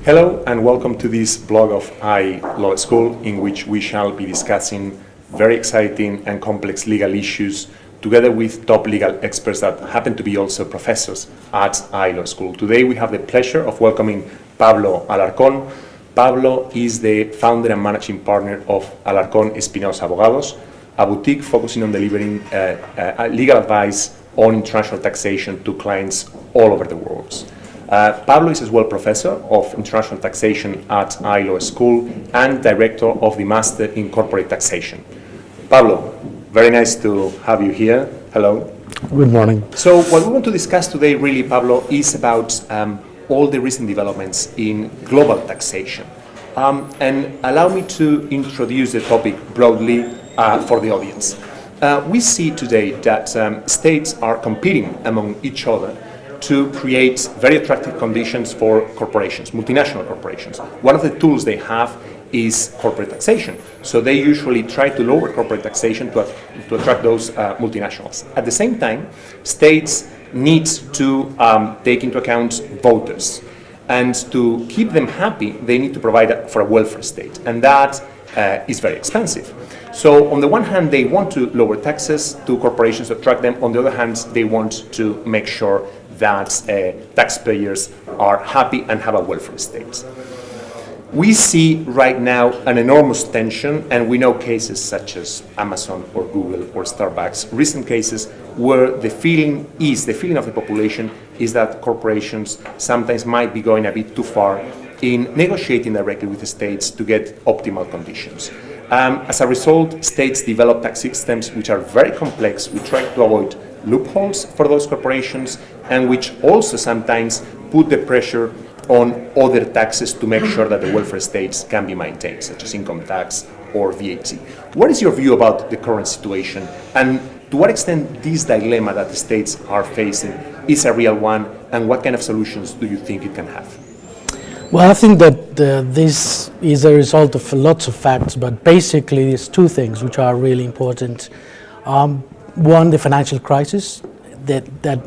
Hello and welcome to this blog of Law School, in which we shall be discussing very exciting and complex legal issues together with top legal experts that happen to be also professors at Law School. Today we have the pleasure of welcoming Pablo Alarcón. Pablo is the founder and managing partner of Alarcón Espinosa Abogados, a boutique focusing on delivering legal advice on international taxation to clients all over the world. Pablo is as well professor of international taxation at Law School and director of the Master in Corporate Taxation. Pablo, very nice to have you here. Hello. Good morning. So what we want to discuss today really, Pablo, is about all the recent developments in global taxation. And allow me to introduce the topic broadly for the audience. We see today that states are competing among each other to create very attractive conditions for corporations, multinational corporations. One of the tools they have is corporate taxation. So they usually try to lower corporate taxation to attract those multinationals. At the same time, states need to take into account voters. And to keep them happy, they need to provide for a welfare state. And that is very expensive. So on the one hand, they want to lower taxes to corporations to attract them. On the other hand, they want to make sure that taxpayers are happy and have a welfare state. We see right now an enormous tension, and we know cases such as Amazon or Google or Starbucks, recent cases where the feeling of the population is that corporations sometimes might be going a bit too far in negotiating directly with the states to get optimal conditions. As a result, states develop tax systems which are very complex. We try to avoid loopholes for those corporations, and which also sometimes put the pressure on other taxes to make sure that the welfare states can be maintained, such as income tax or VAT. What is your view about the current situation, and to what extent this dilemma that the states are facing is a real one, and what kind of solutions do you think it can have? Well, I think that this is a result of lots of facts, but basically there's two things which are really important. One, the financial crisis. That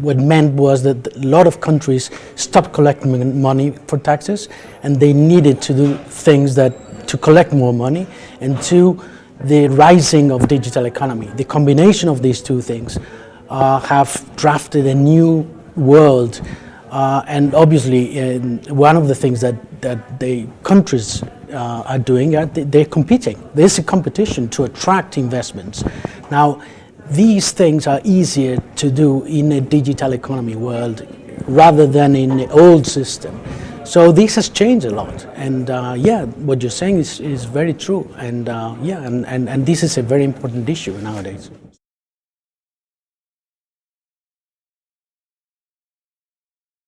what meant was that a lot of countries stopped collecting money for taxes, and they needed to do things to collect more money. And two, the rising of digital economy. The combination of these two things have drafted a new world. And obviously, one of the things that the countries are doing, they're competing. There's a competition to attract investments. Now, these things are easier to do in a digital economy world rather than in the old system. So this has changed a lot. And what you're saying is very true. And and this is a very important issue nowadays.